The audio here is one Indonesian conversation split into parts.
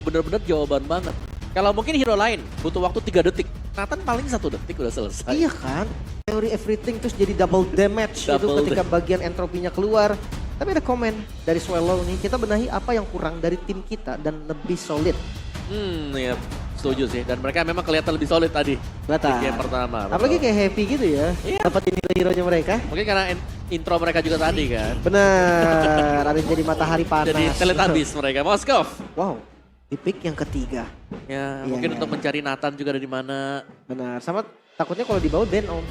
bener-bener jawaban banget. Kalau mungkin hero lain butuh waktu 3 detik. Nathan paling 1 detik udah selesai. Iya kan? Teori everything terus jadi double damage itu Double ketika bagian entropinya keluar. Tapi ada komen dari Swallow nih, kita benahi apa yang kurang dari tim kita dan lebih solid. Ya setuju sih. Dan mereka memang kelihatan lebih solid tadi. Kelihatan. Di game pertama. Apalagi betul. kayak happy gitu ya, Iya. dapetin hero-heronya mereka. Mungkin karena intro mereka juga tadi kan. Bener, ada jadi matahari panas. Jadi Teletubbies mereka. Moskov. Wow, di pick yang ketiga. Ya, Iya, mungkin iya. untuk mencari Nathan juga dari mana. Benar, sama takutnya kalau dibawa ban om.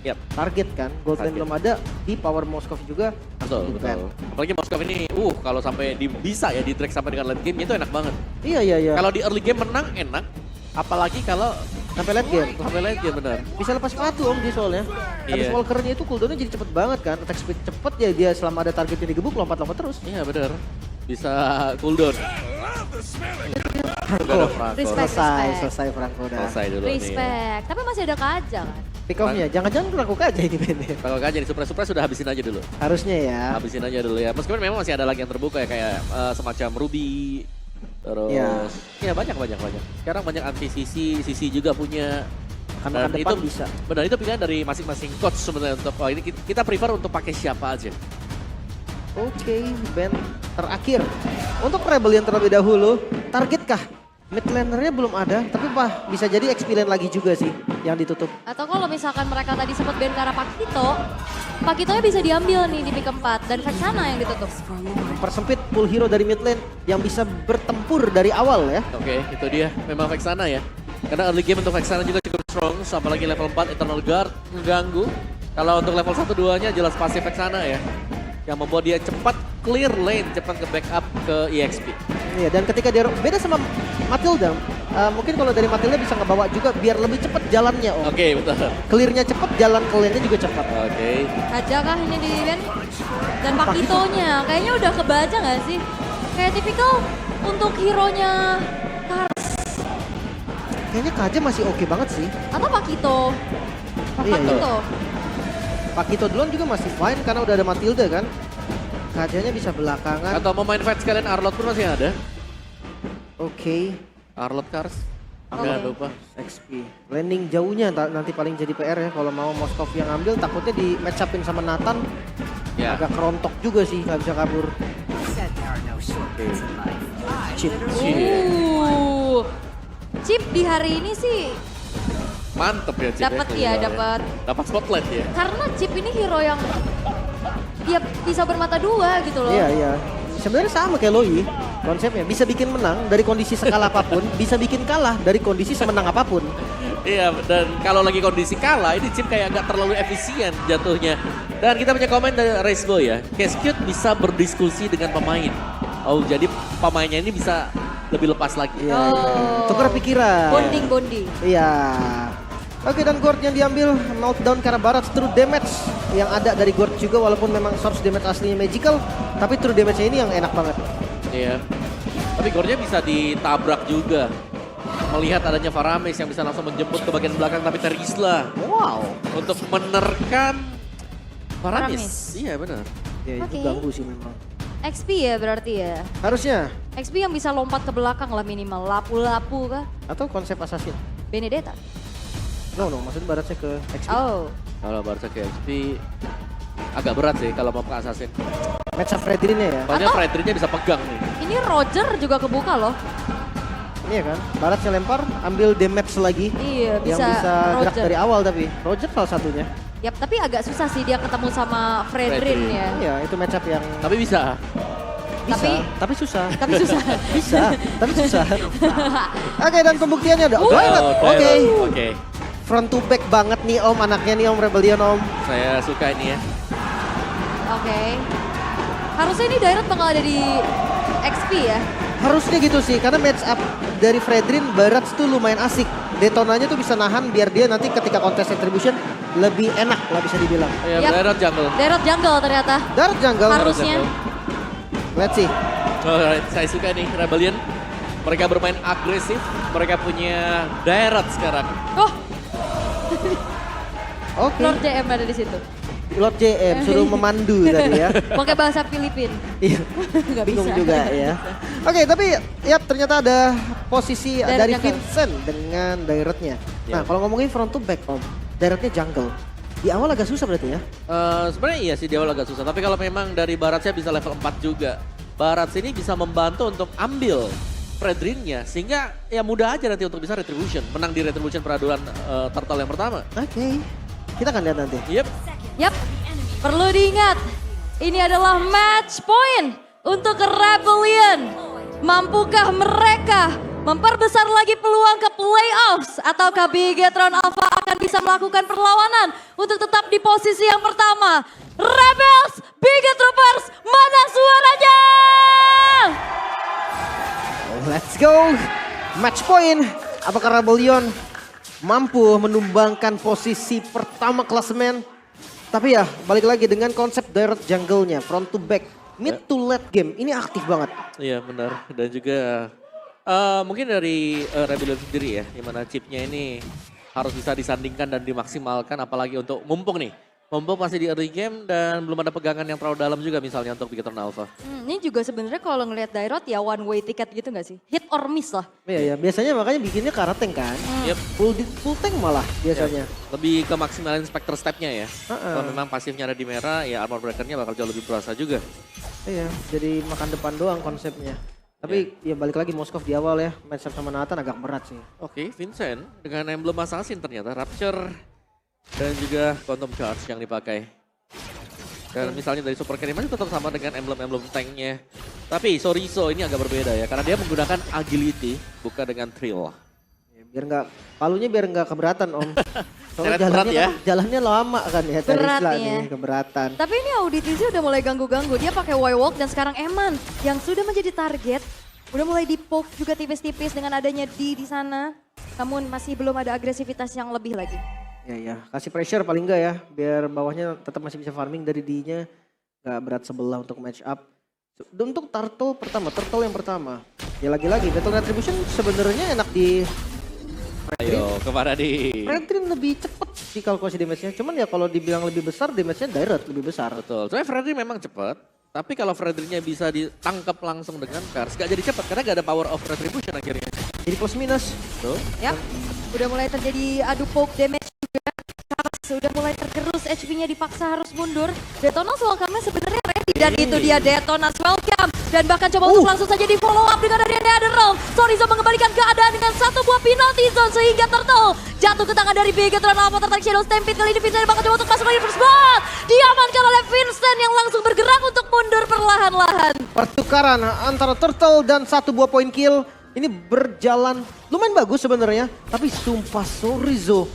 Yap. Target kan, gold lane Target. belum ada, di power Moskov juga Betul, di-ban. betul. Apalagi Moskov ini, kalau sampai bisa ya di drag sampai dengan late game itu enak banget. Iya, iya, iya. Kalau di early game menang enak, apalagi kalau Sampai late game. sampai late game benar. Bisa lepas sepatu om dia soalnya. Habis Iya. walkernya itu cooldownnya jadi cepet banget kan. Attack speed cepet ya dia selama ada target yang digebuk lompat-lompat terus. Iya benar. Bisa cooldown. Udah ada Franco. Respect. Selesai Franco udah. Selesai dulu nih. Respect. Tapi masih ada Kaja kan? Pick off-nya, jangan-jangan Franco aja ini bandnya. Kalau kan jadi surprise sudah habisin aja dulu. Harusnya ya. Habisin aja dulu ya. Meskipun memang masih ada lagi yang terbuka ya kayak semacam Ruby. Terus ya banyak. Sekarang banyak anti Sisi juga punya. Akan Dan depan itu bisa. Benar itu pilihan dari masing-masing coach sebenarnya untuk ini kita prefer untuk pakai siapa aja. Oke, band terakhir. Untuk Rebellion terlebih dahulu, target kah? Mid lanernya belum ada, tapi bisa jadi XP lane lagi juga sih yang ditutup. Atau kalau misalkan mereka tadi sempat ban karena Pakitonya bisa diambil nih di pick 4 dan Vexana yang ditutup. Mempersempit pool hero dari mid lane yang bisa bertempur dari awal ya. Oke, itu dia. Memang Vexana ya. Karena early game untuk Vexana juga cukup strong. Apalagi level 4 Eternal Guard mengganggu. Kalau untuk level 1-2-nya jelas pasif Vexana ya. Yang membuat dia cepat clear lane, cepat ke backup ke EXP. Iya, dan ketika dia beda sama Matilda, mungkin kalau dari Matilda bisa ngebawa juga biar lebih cepat jalannya om. Oke, betul. Clearnya cepat, jalan ke lane-nya juga cepat. Oke. Kaja kah ini di ban? Dan Pakitonya kayaknya udah kebaca nggak sih? Kayak tipikal untuk hero-nya Kars Kayaknya Kaja masih oke banget sih. atau Pakito. Iya, Pakito. Pakito duluan juga masih fine karena udah ada Matilda kan. Kajanya bisa belakangan. Atau mau main fight sekalian Arlot pun masih ada. Oke, Arlot Cars. Oke. Jangan lupa. XP. Landing jauhnya nanti paling jadi PR ya kalau mau Moskov yang ambil takutnya di match upin sama Nathan Ya. agak kerontok juga sih nggak bisa kabur. Chip. Chip di hari ini sih Mantep ya Chip. dapat ya, dapat. Dapat spotlight ya. Karena Chip ini hero yang dia bisa bermata dua gitu loh. Iya, iya. Sebenarnya sama kayak Loi konsepnya. Bisa bikin menang dari kondisi skala apapun, bisa bikin kalah dari kondisi semenang apapun. Iya, dan kalau lagi kondisi kalah, ini Chip kayak nggak terlalu efisien jatuhnya. Dan kita punya komen dari Racebo ya, Cascute bisa berdiskusi dengan pemain. Oh, jadi pemainnya ini bisa lebih lepas lagi. Iya, Oh. iya. Tukar pikiran. Bonding. Iya. Oke, dan Gord yang diambil meltdown karena Barat true damage yang ada dari Gord juga walaupun memang source damage aslinya magical, tapi true damage-nya ini yang enak banget. Iya. Tapi Gornya bisa ditabrak juga. Melihat adanya Faramis yang bisa langsung menjemput ke bagian belakang, tapi Terisla Wow. untuk menerkam Faramis. Faramis. Iya benar. Ya, itu Oke. ganggu sih memang. XP ya berarti ya. Harusnya. XP yang bisa lompat ke belakang lah minimal. Lapu-lapu kah? Atau konsep assassin. Benedetta. No, maksudnya Baratnya ke XP. Oh. Kalau Barca ke XP agak berat sih kalau mau ke Assassin. Match up Fredrin-nya ya. Soalnya Atau- Fredrin-nya bisa pegang nih. Ini Roger juga kebuka loh. Iya kan? Baratnya lempar, ambil damage lagi. Iya, Yang bisa gerak Roger. dari awal tapi. Roger salah satunya. Yap, tapi agak susah sih dia ketemu sama Fredrin Fredrin. ya. Iya, itu match up yang Tapi bisa. bisa, tapi susah. Tapi susah. Bisa, tapi susah. Oke, dan pembuktiannya ada. Oh, Oke. Dairon. Oke. Front to back banget nih om, anaknya nih om Rebellion om. Saya suka ini ya. Oke. Harusnya ini Direct bakal ada di XP ya. Harusnya gitu sih, karena match up dari Fredrin Barats tuh lumayan asik. Detonanya tuh bisa nahan biar dia nanti ketika kontes Retribution lebih enak lah bisa dibilang. Iya, Yap. Dairon jungle. Direct jungle ternyata. Darat jungle. Harusnya. Let's see. Alright, saya suka nih Rebellion. Mereka bermain agresif. Mereka punya Dairon sekarang. Oh, Oke. Lord JM ada di situ. Lord JM suruh memandu tadi ya. Pakai bahasa Filipin. Iya, Nggak bingung bisa. juga ya. Oke, tapi ya ternyata ada posisi Direct dari jungle. Vincent dengan Direct-nya. Nah, Ya. kalau ngomongin front to back Om, Direct-nya jungle. Di awal agak susah berarti ya? Sebenarnya iya sih di awal agak susah, tapi kalau memang dari Barat saya bisa level 4 juga. Barat sini bisa membantu untuk ambil Fredrin-nya, sehingga ya mudah aja nanti untuk bisa Retribution. Menang di Retribution peraduan Turtle yang pertama. Oke, kita akan lihat nanti. Yep. Yap, perlu diingat, ini adalah match point untuk Rebellion. Mampukah mereka memperbesar lagi peluang ke playoffs? Ataukah Bigetron Alpha akan bisa melakukan perlawanan untuk tetap di posisi yang pertama? Rebels, Bigetroopers, mana suaranya? Let's go, match point. Apakah Rebellion mampu menumbangkan posisi pertama klasemen? Tapi ya, balik lagi dengan konsep direct jungle-nya, front to back, mid to late game, ini aktif banget. Iya benar, dan juga mungkin dari Rebellion sendiri ya, dimana chipnya ini harus bisa disandingkan dan dimaksimalkan, apalagi untuk mumpung nih. Mumpung masih di early game dan belum ada pegangan yang terlalu dalam juga misalnya untuk Bigetron Alpha. Ini juga sebenarnya kalau ngelihat Dairot ya one way ticket gitu gak sih? Hit or miss lah. Iya ya, biasanya makanya bikinnya ke arah tank kan. Yep. Full tank malah biasanya. Lebih ke maksimalin Spectre step-nya ya. Heeh. Kalau memang pasifnya ada di merah, ya armor breaker-nya bakal jauh lebih berasa juga. Iya, jadi makan depan doang konsepnya. Tapi ya balik lagi Moskov di awal ya, match up sama Nathan agak berat sih. Oke, Vincent dengan emblem assassin ternyata Rapture dan juga Quantum Charge yang dipakai. Dan misalnya dari Super Carry masih tetap sama dengan emblem-emblem tanknya. Tapi Sorizo ini agak berbeda ya, karena dia menggunakan agility bukan dengan thrill. Ya, biar nggak, palunya biar nggak keberatan Om. Soalnya Seret berat jalannya, ya. jalannya lama kan ya, dari Berat Isla ya. nih, keberatan. Tapi ini Auditisi udah mulai ganggu-ganggu. Dia pakai Y-Walk dan sekarang Eman yang sudah menjadi target. Udah mulai di-poke juga tipis-tipis dengan adanya di sana. Namun masih belum ada agresivitas yang lebih lagi. Ya, kasih pressure paling enggak ya, biar bawahnya tetap masih bisa farming dari D-nya. Nggak berat sebelah untuk match up. Untuk turtle yang pertama. Ya lagi-lagi, Battle Retribution sebenarnya enak di Ayo, kemana di? Fredrin lebih cepet sih kalkulasi damage-nya. Cuman ya kalau dibilang lebih besar, damage-nya direct lebih besar. Betul, soalnya Fredrin memang cepat. Tapi kalau Fredrinnya bisa ditangkap langsung dengan Kars, gak jadi cepat karena gak ada power of retribution akhirnya. Jadi plus minus. Tuh. Yap, udah mulai terjadi adu poke damage juga. Kars udah mulai tergerus, HP-nya dipaksa harus mundur. Detonas welcome-nya sebenarnya ready. Dan itu dia Detonas welcome. Dan bahkan coba untuk langsung saja di follow up dengan adanya Netherrealm. Sorizo mengembalikan keadaan dengan satu buah penalty zone sehingga Turtle jatuh ke tangan dari Bigetron Alpha. Tertarik Shadow Stampede kali ini Vincent bakal coba untuk masuk lagi first blood. Diamankan oleh Vincent yang langsung bergerak untuk mundur perlahan-lahan. Pertukaran antara Turtle dan satu buah point kill. Ini berjalan lumayan bagus sebenarnya. Tapi sumpah Sorizo,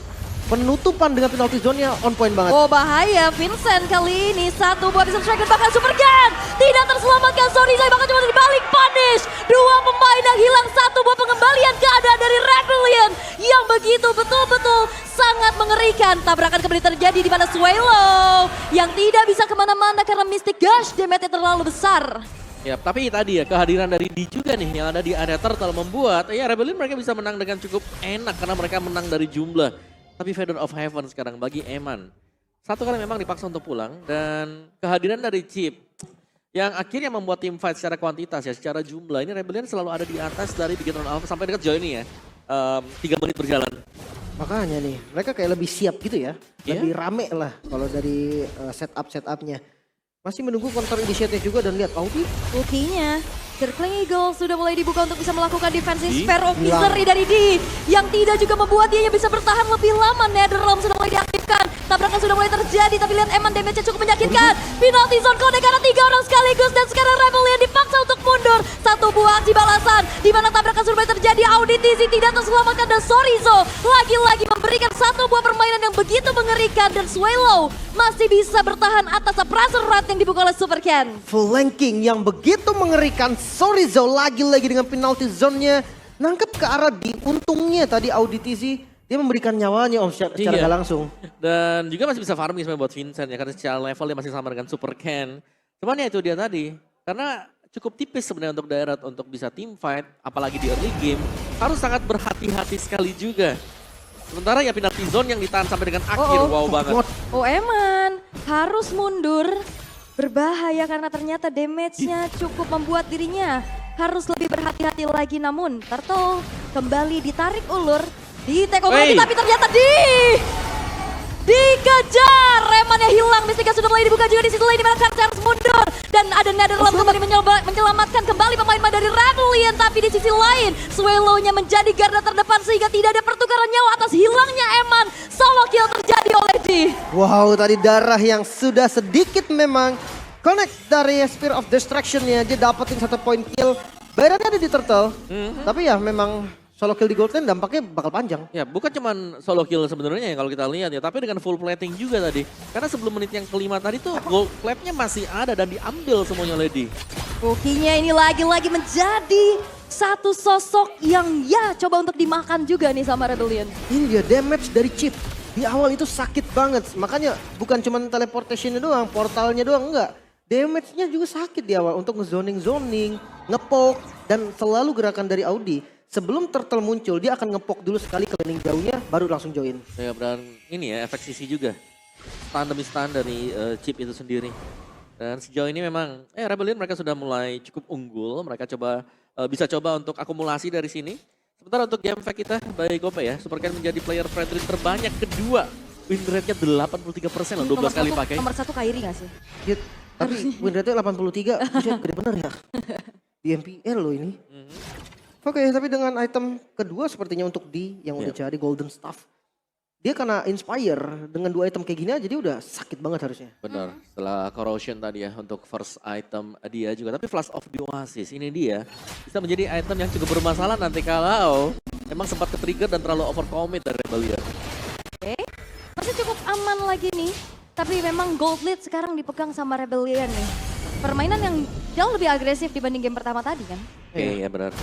penutupan dengan penalty zone-nya on point banget. Oh bahaya Vincent kali ini. Satu buah Disruption Striker bahkan Super Gun. Tidak terselamatkan Sorizo bahkan cuma dibalik punish. Dua pemain yang hilang, satu buah pengembalian keadaan dari Rebellion. Yang begitu betul-betul sangat mengerikan. Tabrakan kembali terjadi di mana Swallow yang tidak bisa kemana-mana karena Mystic Gush damage-nya terlalu besar. Ya, tapi tadi ya kehadiran dari D juga nih yang ada di area Turtle membuat ya Rebellion mereka bisa menang dengan cukup enak karena mereka menang dari jumlah. Tapi Feather of Heaven sekarang bagi Eman. Satu kali memang dipaksa untuk pulang dan kehadiran dari Chip yang akhirnya membuat tim fight secara kuantitas ya, secara jumlah. Ini Rebellion selalu ada di atas dari Bigetron Alpha sampai dekat Joy ini ya. 3 menit berjalan. Makanya nih, mereka kayak lebih siap gitu ya. Iya. Lebih rame lah kalau dari setup-setupnya. Masih menunggu counter initiative juga dan lihat Audi. Ultinya, Circling Eagle sudah mulai dibuka untuk bisa melakukan defensive Di? spare of Hilang. misery dari D. Yang tidak juga membuat dia bisa bertahan lebih lama. Netherrealm sudah mulai diaktifkan. Tabrakan sudah mulai terjadi tapi lihat Eman damage-nya cukup menyakitkan. Penalty zone connect karena 3 orang sekaligus dan sekarang Rebellion dipaksa untuk mundur. Satu buah aksi balasan di mana tabrakan sudah mulai terjadi. Auditisi tidak terselamatkan dan Sorizo lagi-lagi memberikan satu buah permainan yang begitu mengerikan dan Swallow masih bisa bertahan atas Suppressor Rat yang dibuka oleh Super Ken. Flanking yang begitu mengerikan. Sorizo lagi-lagi dengan penalty zone-nya. Nangkep ke arah di untungnya tadi Auditisi. Dia memberikan nyawanya Om secara Iya. nggak langsung. Dan juga masih bisa farming sebenarnya buat Vincent ya karena secara level dia masih sama dengan Super Ken. Cuman ya itu dia tadi. Karena cukup tipis sebenarnya untuk daerah untuk bisa team fight apalagi di early game harus sangat berhati-hati sekali juga. Sementara ya penalty zone yang ditahan sampai dengan akhir, wow banget. Oh Eman, harus mundur. Berbahaya karena ternyata damage-nya cukup membuat dirinya harus lebih berhati-hati lagi. Namun Turtle kembali ditarik ulur, di take over lagi, tapi ternyata dikejar. Reman yang hilang, Mystica sudah mulai dibuka juga di situ lain di mana Karsa harus mundur. Dan ada Netherlands kembali menyelamatkan kembali pemain dari Rebellion. Tapi di sisi lain, Swallow-nya menjadi garda terdepan sehingga tidak ada pertukaran nyawa atas hilangnya Eman. Solo kill terjadi oleh D. Wow, tadi darah yang sudah sedikit memang connect dari Spear of Destruction-nya. Dia dapetin 1 point kill. Bayarannya ada di Turtle. Tapi ya memang solo kill di Gold Lane dampaknya bakal panjang. Ya bukan cuman solo kill sebenarnya ya kalau kita lihat ya, tapi dengan full plating juga tadi. Karena sebelum menit yang kelima tadi tuh gold clapnya masih ada dan diambil semuanya Lady. Bukinya ini lagi-lagi menjadi satu sosok yang ya coba untuk dimakan juga nih sama Rebellion. Ini dia damage dari Chip. Di awal itu sakit banget. Makanya bukan cuma teleportation-nya doang, portalnya doang, enggak. Damage-nya juga sakit di awal untuk nge-zoning, nge-poke, dan selalu gerakan dari Audi. Sebelum Turtle muncul, dia akan nge-poke dulu sekali keliling jauhnya, baru langsung join. Ya dan ini ya efek sisi juga. Stun demi stun dari Chip itu sendiri. Dan sejauh ini memang Rebellion mereka sudah mulai cukup unggul. Mereka bisa coba untuk akumulasi dari sini. Sementara untuk game fact kita, baik Gope ya, Supercan menjadi player friendly terbanyak kedua. Win rate-nya 83% loh, 12 kali pakai. Nomor 1 Kairi gak sih? Ya, tapi win rate-nya 83, bisa gede bener ya. Di MPL loh ini. Oke, tapi dengan item kedua sepertinya untuk D yang udah jadi Golden Staff. Dia kena inspire dengan 2 item kayak gini aja dia udah sakit banget harusnya. Benar, setelah corrosion tadi ya untuk first item dia juga. Tapi Flash of the Oasis ini dia bisa menjadi item yang cukup bermasalah nanti kalau emang sempat ke-trigger dan terlalu overcommit dari Rebellion. Oke, masih cukup aman lagi nih. Tapi memang Gold Lead sekarang dipegang sama Rebellion nih. Permainan yang jauh lebih agresif dibanding game pertama tadi kan. Oke, ya benar.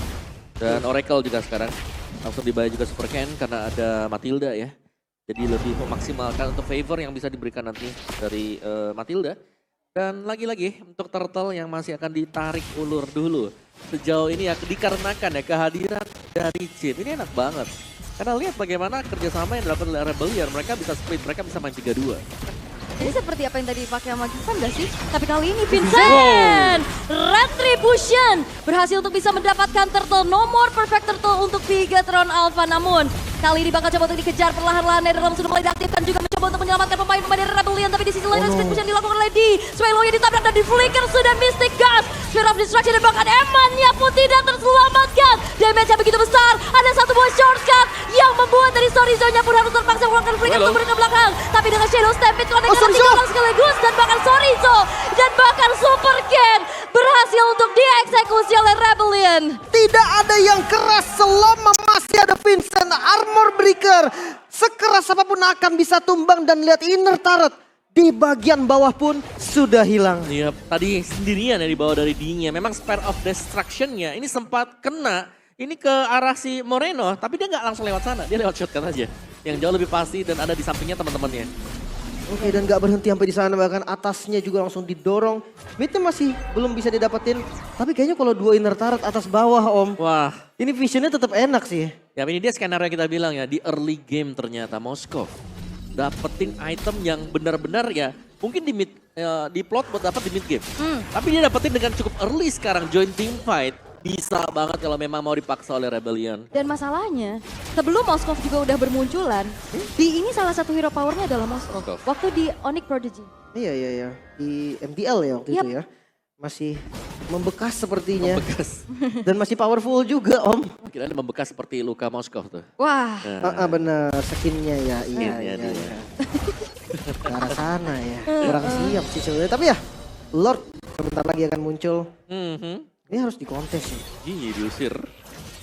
Dan Oracle juga sekarang langsung dibayar juga Supercan karena ada Matilda ya. Jadi lebih memaksimalkan untuk favor yang bisa diberikan nanti dari Matilda. Dan lagi-lagi untuk Turtle yang masih akan ditarik ulur dulu. Sejauh ini ya dikarenakan ya kehadiran dari Chip. Ini enak banget. Karena lihat bagaimana kerjasama yang dilakukan oleh Rebellion. Mereka bisa split, mereka bisa main 3-2. Ini seperti apa yang tadi dipakai sama Gifan gak sih? Tapi kali ini Vincent! Retribution! Berhasil untuk bisa mendapatkan Turtle. No more perfect Turtle untuk Bigatron Alpha. Namun kali ini bakal coba untuk dikejar perlahan-lahan. Netherlands sudah mulai diaktifkan juga mencoba untuk menyelamatkan pemain-pemain dari Rebellion. Tapi di sisi lain speed push yang dilakukan oleh D. Swallow-nya ditabrak dan di flicker sudah Mystic Gun. Fear of Destruction dan bahkan Eman-nya pun tidak terselamatkan. Damage-nya begitu besar. Ada satu buah shortcut yang membuat dari Sorizo-nya pun harus terpaksa melakukan flicker untuk ke belakang. Tapi dengan Shadow Stampede connect dengan 3 orang sekaligus. Dan bahkan Sorizo dan bahkan Supercan berhasil untuk dieksekusi oleh Rebellion. Tidak ada yang keras selama masih ada Vincent Armor Breaker. Sekeras apapun akan bisa tumbang dan lihat inner turret. Di bagian bawah pun sudah hilang. Iya, tadi sendirian ya di bawah dari D-nya. Memang Spear of Destruction-nya ini sempat kena ini ke arah si Moreno. Tapi dia nggak langsung lewat sana, dia lewat shotgun aja. Yang jauh lebih pasti dan ada di sampingnya teman-temannya. Oke, dan gak berhenti sampai di sana, bahkan atasnya juga langsung didorong. Midnya masih belum bisa didapetin, tapi kayaknya kalau 2 inner turret atas bawah Om. Wah. Ini visionnya tetap enak sih. Ya ini dia skenario yang kita bilang ya, di early game ternyata Moskov dapetin item yang benar-benar ya, mungkin di di plot buat dapat di mid game. Tapi dia dapetin dengan cukup early sekarang join team fight. Bisa banget kalau memang mau dipaksa oleh Rebellion. Dan masalahnya, sebelum Moskov juga udah bermunculan, di ini salah satu hero powernya adalah Moskov. Waktu di Onyx Prodigy. Iya. Di MDL ya waktu itu ya. Masih membekas sepertinya. Membekas. Dan masih powerful juga Om. Kira-kira membekas seperti Luka Moskov tuh. Wah. Bener, skinnya ya. Iya. Ke arah sana ya. Kurang siap sih sebenarnya. Tapi ya, Lord sebentar lagi akan muncul. Ini harus dikontes ya. Iya, diusir.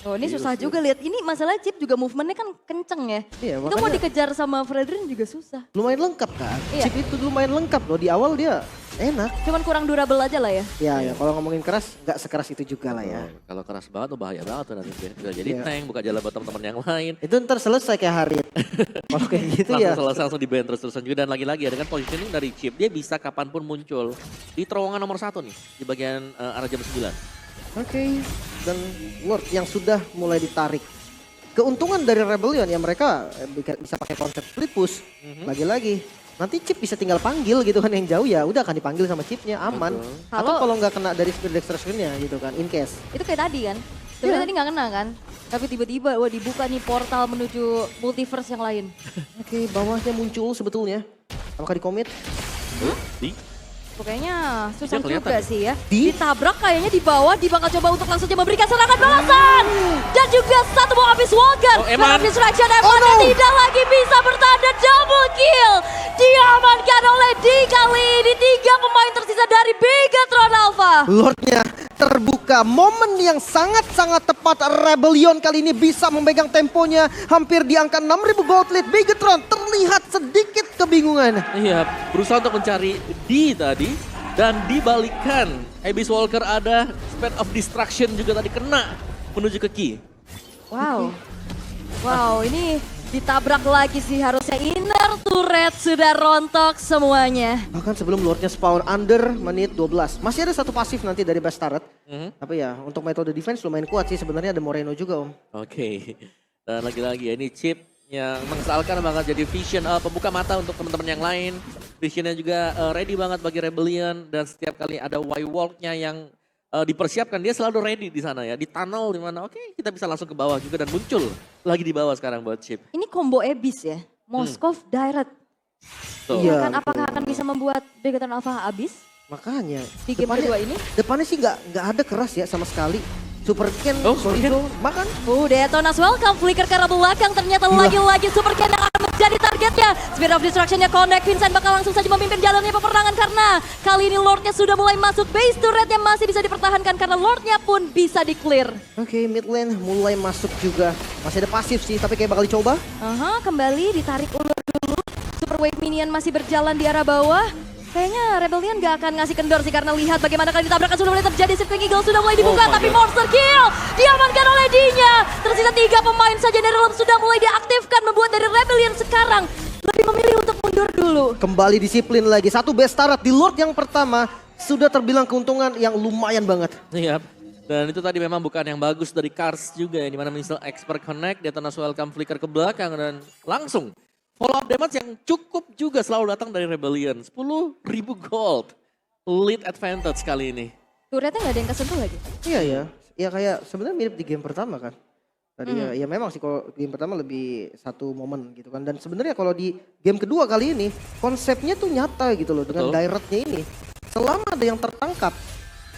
Oh ini susah juga lihat. Ini masalah Chip juga movementnya kan kenceng ya. Iya, itu mau dikejar sama Fredrin juga susah. Lumayan lengkap kan. Iya. Chip itu lumayan lengkap loh. Di awal dia enak. Cuman kurang durable aja lah ya. Ya kalau ngomongin keras, nggak sekeras itu juga lah ya. Kalau keras banget tuh bahaya banget tuh nanti. Bisa jadi Iya. tank, buka jalan buat teman-teman yang lain. Itu ntar selesai kayak Harit. Kalau kayak gitu ya. Langsung di ban terus-terusan juga. Dan lagi-lagi ya dengan positioning dari Chip, dia bisa kapanpun muncul. Di terowongan nomor 1 nih, di bagian arah jam 9. Oke. Dan Lord yang sudah mulai ditarik. keuntungan dari Rebellion ya mereka bisa pakai konsep split push. Lagi-lagi nanti chip bisa tinggal panggil gitu kan yang jauh ya udah akan dipanggil sama chipnya aman. Atau kalau nggak kena dari spirit extraction-nya gitu kan in case. Itu kayak tadi kan. Sebenarnya tadi nggak kena kan. Tapi tiba-tiba wah dibuka nih portal menuju multiverse yang lain. Oke, bawahnya muncul sebetulnya. Apakah di commit? Kayaknya susah Dia kelihatan juga ya? sih ya. Di? Ditabrak kayaknya di bawah, dia bakal coba untuk langsung aja memberikan serangan balasan. Dan juga satu buah habis Walker. Oh, Eman. Distraction Oh, Eman no. tidak lagi bisa bertahan dan double kill. Diamankan oleh D kali ini. 3 pemain tersisa dari Bigetron Alpha. Lordnya terbuka. Momen yang sangat-sangat tepat. Rebellion kali ini bisa memegang temponya. Hampir di angka 6.000 gold lead. Bigetron terlihat sedikit kebingungan. Iya, berusaha untuk mencari D tadi dan dibalikan. Abyss Walker ada, Spade of Destruction juga tadi kena menuju ke Key. Wow. Wow, ini ditabrak lagi sih harusnya inner turret sudah rontok semuanya. Bahkan sebelum Lordnya spawn under menit 12. Masih ada satu pasif nanti dari Best Turret. Tapi ya untuk metode defense lumayan kuat sih sebenarnya ada Moreno juga Om. Oke, dan lagi-lagi ya ini chip yang menghasilkan banget jadi vision pembuka mata untuk teman-teman yang lain. Visionnya juga ready banget bagi Rebellion dan setiap kali ada Y-Walk-nya yang dipersiapkan dia selalu ready di sana ya. Di tunnel di mana oke kita bisa langsung ke bawah juga dan muncul lagi di bawah sekarang buat chip. Ini combo Abyss ya. Moskov direct. Tuh. Iya. Kan apakah akan bisa membuat Bigetron Alpha habis Makanya di game kedua ini? depannya sih nggak ada keras ya sama sekali. Super Ken, Oh, Super Ken. makan. Detonas welcome flicker ke arah belakang ternyata lagi-lagi Super Ken yang akan menjadi targetnya. Spirit of Destruction-nya connect, Vincent bakal langsung saja memimpin jalannya peperangan karena kali ini Lordnya sudah mulai masuk. Base turretnya masih bisa dipertahankan karena Lordnya pun bisa di-clear. Oke, mid lane mulai masuk juga. Masih ada pasif sih, tapi kayak bakal dicoba. Kembali ditarik ulur dulu. Super Wave Minion masih berjalan di arah bawah. Kayaknya Rebellion gak akan ngasih kendor sih karena lihat bagaimana kali ditabrakan sudah mulai terjadi. Sifting Eagle sudah mulai dibuka my tapi God. monster kill diamankan oleh D-nya. Tersisa 3 pemain saja dari dalam sudah mulai diaktifkan membuat dari Rebellion sekarang lebih memilih untuk mundur dulu. Kembali disiplin lagi. Satu Best Turret di Lord yang pertama sudah terbilang keuntungan yang lumayan banget. Iya. Dan itu tadi memang bukan yang bagus dari Cars juga ya. Dimana misal Expert Connect, Detonas Welcome flicker ke belakang dan langsung follow-up damage yang cukup juga selalu datang dari Rebellion. 10.000 gold. Lead advantage kali ini. Turretnya gak ada yang kesentuh lagi. Iya ya. Ya kayak sebenarnya mirip di game pertama kan. Tadi ya memang sih kalau game pertama lebih satu momen gitu kan. Dan sebenarnya kalau di game kedua kali ini konsepnya tuh nyata gitu loh dengan Betul. directnya ini. Selama ada yang tertangkap,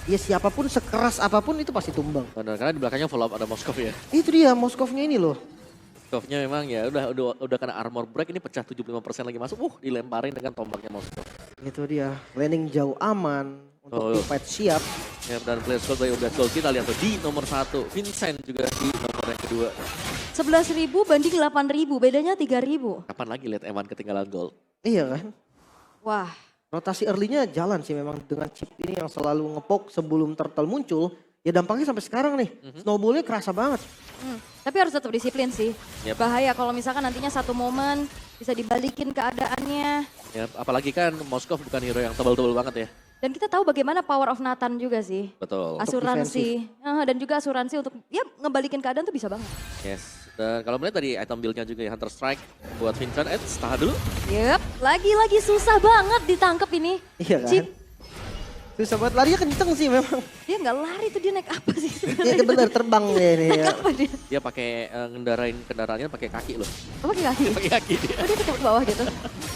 ya siapapun sekeras apapun itu pasti tumbang. Benar, karena di belakangnya follow-up ada Moskov ya. Itu dia Moskovnya ini loh. Moskovnya memang ya udah kena armor break ini pecah 75% lagi masuk. Dilemparin dengan tombaknya Moskov. Itu dia. Landing jauh aman. Untuk fight siap. Ya, dan player score dari Ubdas Gold kita lihat tuh di nomor 1. Vincent juga di nomor yang kedua. 11.000 banding 8.000, bedanya 3.000. Kapan lagi lihat Eman ketinggalan gold? Iya kan. Wah, Rotasi early-nya jalan sih memang dengan chip ini yang selalu ngepok sebelum turtle muncul. Ya dampaknya sampai sekarang nih. Snowball-nya kerasa banget. tapi harus tetap disiplin sih. Yep. Bahaya kalau misalkan nantinya satu momen bisa dibalikin keadaannya. Ya, apalagi kan Moskov bukan hero yang tebal-tebal banget ya. Dan kita tahu bagaimana power of Nathan juga sih. Betul. Asuransi. Dan juga asuransi untuk ya ngebalikin keadaan tuh bisa banget. Yes. Dan kalau melihat tadi item build-nya juga ya, Hunter Strike buat Vincent. Tahan dulu. Yep, lagi-lagi susah banget ditangkap ini. Iya kan. Chip, Susah banget. Larinya kenceng sih memang. dia nggak lari tuh, dia naik apa sih Iya sebenarnya? bener terbang ya ini ya. Apa dia? Dia pakai ngendarain kendaraannya pakai kaki loh. Oh, pakai kaki? Pakai kaki dia. Oh, dia ke bawah gitu.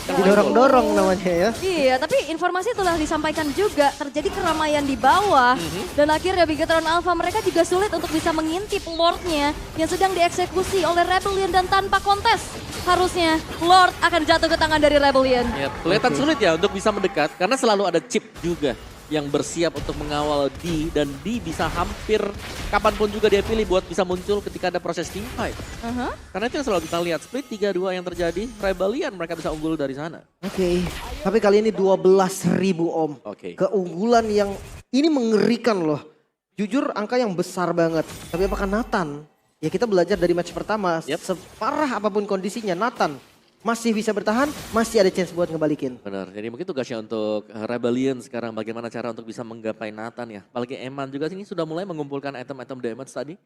Didorong-dorong namanya ya. Iya, tapi informasi telah disampaikan juga terjadi keramaian di bawah dan akhirnya Bigetron Alpha mereka juga sulit untuk bisa mengintip Lordnya yang sedang dieksekusi oleh Rebellion dan tanpa kontes. Harusnya Lord akan jatuh ke tangan dari Rebellion. Ya, kelihatan sulit ya untuk bisa mendekat karena selalu ada chip juga yang bersiap untuk mengawal D dan D bisa hampir kapanpun juga dia pilih buat bisa muncul ketika ada proses team fight. Karena itu yang selalu kita lihat split 3-2 yang terjadi, Rebellion mereka bisa unggul dari sana. Oke. Tapi kali ini 12.000 Om. Oke. Keunggulan yang ini mengerikan loh. Jujur angka yang besar banget. Tapi apakah Nathan? Ya kita belajar dari match pertama. Yep. Separah apapun kondisinya Nathan masih bisa bertahan, masih ada chance buat ngebalikin. Benar, jadi mungkin tugasnya untuk Rebellion sekarang bagaimana cara untuk bisa menggapai Nathan ya. Apalagi Eman juga sini sudah mulai mengumpulkan item-item damage tadi.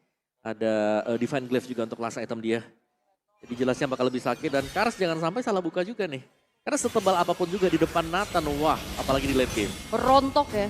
ada Divine Glaive juga untuk last item dia. Jadi jelasnya bakal lebih sakit dan Kars jangan sampai salah buka juga nih. Karena setebal apapun juga di depan Nathan, wah apalagi di late game. Rontok ya.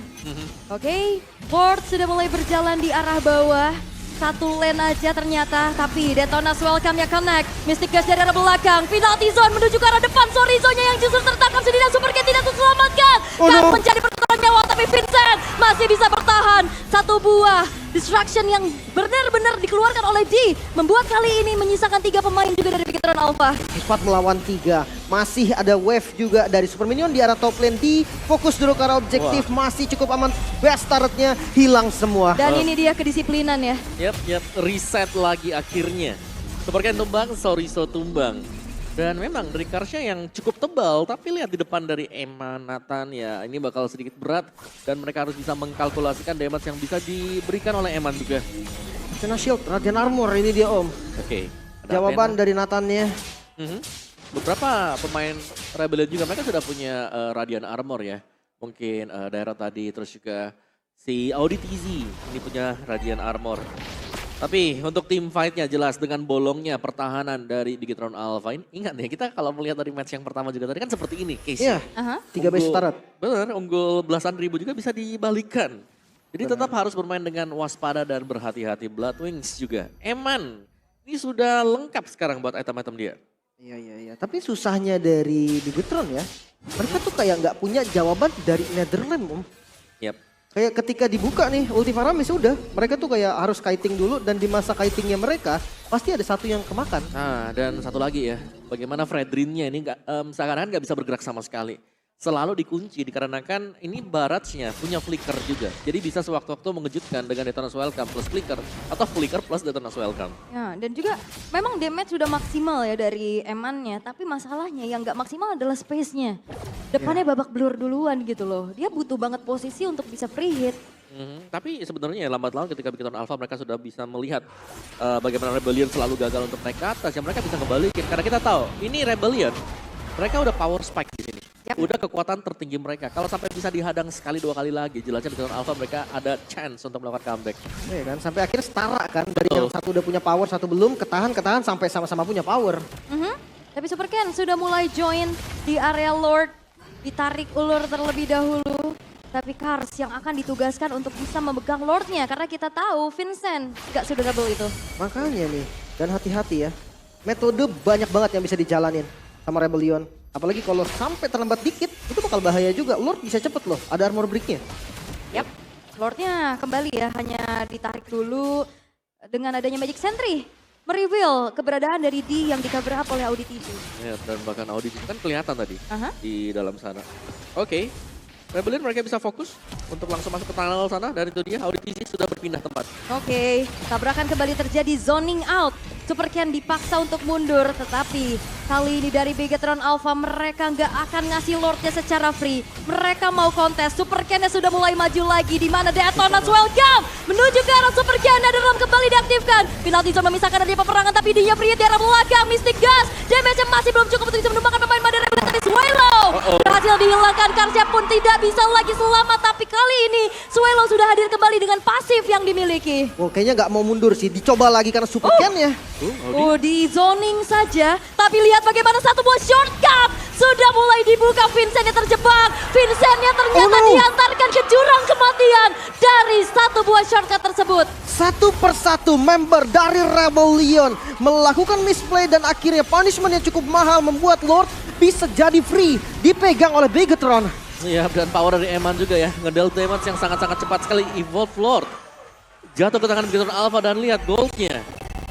Oke, Board sudah mulai berjalan di arah bawah. Satu lane aja ternyata, tapi Detonas welcome-nya connect. Mystic Gas dari arah belakang, penalty zone menuju ke arah depan. Sorizo-nya yang justru tertangkap sendiri dan Super Cat tidak terselamatkan. Kan mencari pertukaran nyawa, tapi Vincent masih bisa bertahan. Satu buah distraction yang benar-benar dikeluarkan oleh D. Membuat kali ini menyisakan 3 pemain juga dari Bigetron Alpha. 4 melawan 3. Masih ada wave juga dari Super Minion di arah top lane. D fokus dulu ke arah objektif. Masih cukup aman. Best turretnya hilang semua. Dan ini dia kedisiplinan ya. Yap, reset lagi akhirnya. Super Cat tumbang, Sorizo tumbang. Dan memang dari Karsnya yang cukup tebal, tapi lihat di depan dari Eman, Nathan ya ini bakal sedikit berat. Dan mereka harus bisa mengkalkulasikan damage yang bisa diberikan oleh Eman juga. Kena shield, Radiant Armor ini dia Om. Oke. ada Jawaban Athena. dari Nathannya. Beberapa pemain Rebellion juga mereka sudah punya Radiant Armor ya. Mungkin daerah tadi terus juga si Audi TZ ini punya Radiant Armor. Tapi untuk tim fight-nya jelas dengan bolongnya pertahanan dari Bigetron Alpha ini. Ingat ya kita kalau melihat dari match yang pertama juga tadi kan seperti ini case-nya. Iya, 3 base turret. Bener, unggul belasan ribu juga bisa dibalikan. Jadi tetap harus bermain dengan waspada dan berhati-hati. Bloodwings juga. Eman, ini sudah lengkap sekarang buat item-item dia. Iya. Tapi susahnya dari Bigetron ya. Mereka tuh kayak nggak punya jawaban dari Netherrealm Om. Yap. Kayak ketika dibuka nih ulti Faramis udah. Mereka tuh kayak harus kiting dulu dan di masa kitingnya mereka pasti ada satu yang kemakan. Nah dan satu lagi ya. Bagaimana Fredrinnya ini seakan-akan nggak bisa bergerak sama sekali. Selalu dikunci dikarenakan ini Barrage-nya punya flicker juga. Jadi bisa sewaktu-waktu mengejutkan dengan Detonas Welcome plus flicker. Atau flicker plus Detonas Welcome. Ya, dan juga memang damage sudah maksimal ya dari Emannya. Tapi masalahnya yang nggak maksimal adalah space-nya. Depannya babak blur duluan gitu loh. Dia butuh banget posisi untuk bisa free hit. Tapi sebenarnya ya lambat laun ketika Bigetron Alpha mereka sudah bisa melihat bagaimana Rebellion selalu gagal untuk naik ke atas. Ya mereka bisa kembalikan. Karena kita tahu ini Rebellion mereka udah power spike di sini. Yap. Udah kekuatan tertinggi mereka. Kalau sampai bisa dihadang sekali 2 kali lagi, jelasnya Bigetron Alpha mereka ada chance untuk melakukan comeback. Iya kan, sampai akhirnya setara kan. Dari yang satu udah punya power, satu belum, ketahan sampai sama-sama punya power. Tapi Super Ken sudah mulai join di area Lord. Ditarik ulur terlebih dahulu. Tapi Kars yang akan ditugaskan untuk bisa memegang Lordnya. Karena kita tahu Vincent gak suitable itu. Makanya nih, dan hati-hati ya. Metode banyak banget yang bisa dijalanin sama Rebellion. Apalagi kalau sampai terlambat dikit, itu bakal bahaya juga. Lord bisa cepet loh, ada armor break-nya. Yap, Lordnya kembali ya, hanya ditarik dulu dengan adanya Magic Sentry. Mereveal keberadaan dari D yang di-cover up oleh Audi TV. Ya, dan bahkan Audi kan kelihatan tadi di dalam sana. Oke, Rebellion mereka bisa fokus untuk langsung masuk ke tunnel sana. Dan itu dia, Audi TV sudah berpindah tempat. Oke, tabrakan kembali terjadi, zoning out. Super Ken dipaksa untuk mundur, tetapi kali ini dari Bigetron Alpha mereka nggak akan ngasih Lordnya secara free. Mereka mau kontes, Super Ken-nya sudah mulai maju lagi, di mana Detonas Welcome menuju ke arah Super Ken, Netherrealm kembali diaktifkan. Penalty zone memisahkan dari peperangan, tapi dia free di arah belakang. Mystic Gas, damage-nya masih belum cukup untuk bisa menumbangkan pemain Mother Rebellion, tapi Swallow berhasil dihilangkan. Karsnya pun tidak bisa lagi selamat, tapi kali ini Swallow sudah hadir kembali dengan pasif yang dimiliki. Oh, kayaknya nggak mau mundur sih, dicoba lagi karena Super Ken-nya. Di zoning saja, tapi lihat bagaimana satu buah shortcut sudah mulai dibuka. Vincent yang terjebak, Vincent-nya ternyata diantarkan ke jurang kematian dari satu buah shortcut tersebut. Satu persatu member dari Rebellion melakukan misplay dan akhirnya punishment yang cukup mahal membuat Lord bisa jadi free, dipegang oleh Bigetron. Iya, dan power dari Eman juga ya, ngedel damage yang sangat-sangat cepat sekali. Evolve Lord jatuh ke tangan Bigetron Alpha dan lihat goldnya.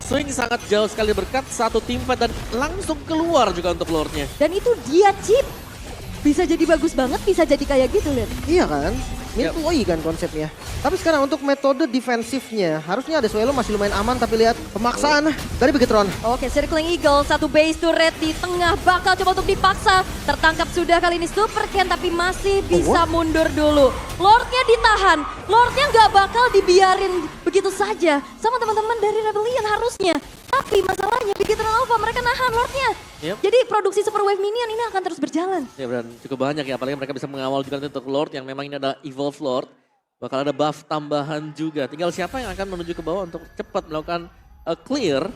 Swing sangat jauh sekali berkat satu tim fight dan langsung keluar juga untuk Lordnya. Dan itu dia chip. Bisa jadi bagus banget, bisa jadi kayak gitu lihat. Iya kan? Mintui kan konsepnya. Tapi sekarang untuk metode defensifnya, harusnya ada Swallow masih lumayan aman, tapi lihat pemaksaan dari Bigetron. Oke, Circling Eagle, satu base turret di tengah bakal coba untuk dipaksa. Tertangkap sudah kali ini Super Ken, tapi masih bisa mundur dulu. Lordnya ditahan, Lordnya nggak bakal dibiarin begitu saja sama teman-teman dari Rebellion harusnya. Tapi masalahnya Bigetron Alpha mereka nahan Lordnya. Jadi produksi Super Wave Minion ini akan terus berjalan. Ya dan cukup banyak ya, apalagi mereka bisa mengawal juga untuk Lord yang memang ini adalah Evolve Lord. Bakal ada buff tambahan juga. Tinggal siapa yang akan menuju ke bawah untuk cepat melakukan clear.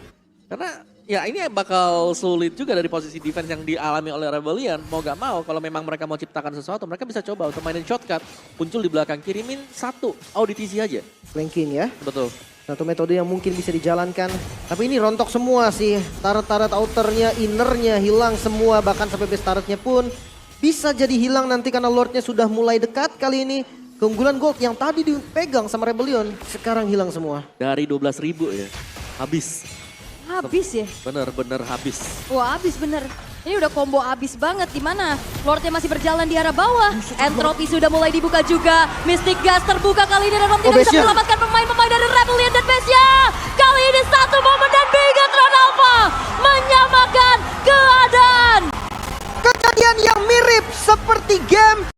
Karena ya ini bakal sulit juga dari posisi defense yang dialami oleh Rebellion. Mau gak mau kalau memang mereka mau ciptakan sesuatu, mereka bisa coba untuk mainin shortcut. Muncul di belakang, kirimin satu auditisi aja. Flanking ya. Betul. Satu metode yang mungkin bisa dijalankan. Tapi ini rontok semua sih. Turret-turret outernya, innernya hilang semua. Bahkan sampai base turretnya pun bisa jadi hilang nanti karena Lordnya sudah mulai dekat kali ini. Keunggulan gold yang tadi dipegang sama Rebellion sekarang hilang semua. Dari 12.000 ya, habis. Habis ya? Bener-bener habis. Wah habis bener. Ini udah combo habis banget. Dimana Lordnya masih berjalan di arah bawah. Entropy sudah mulai dibuka juga. Mystic Gas terbuka kali ini dan Rom tidak bisa Base-nya. menyelamatkan pemain-pemain dari Rebellion dan base-nya. Kali ini satu momen dan Bigatron Alpha menyamakan keadaan. Kejadian yang mirip seperti game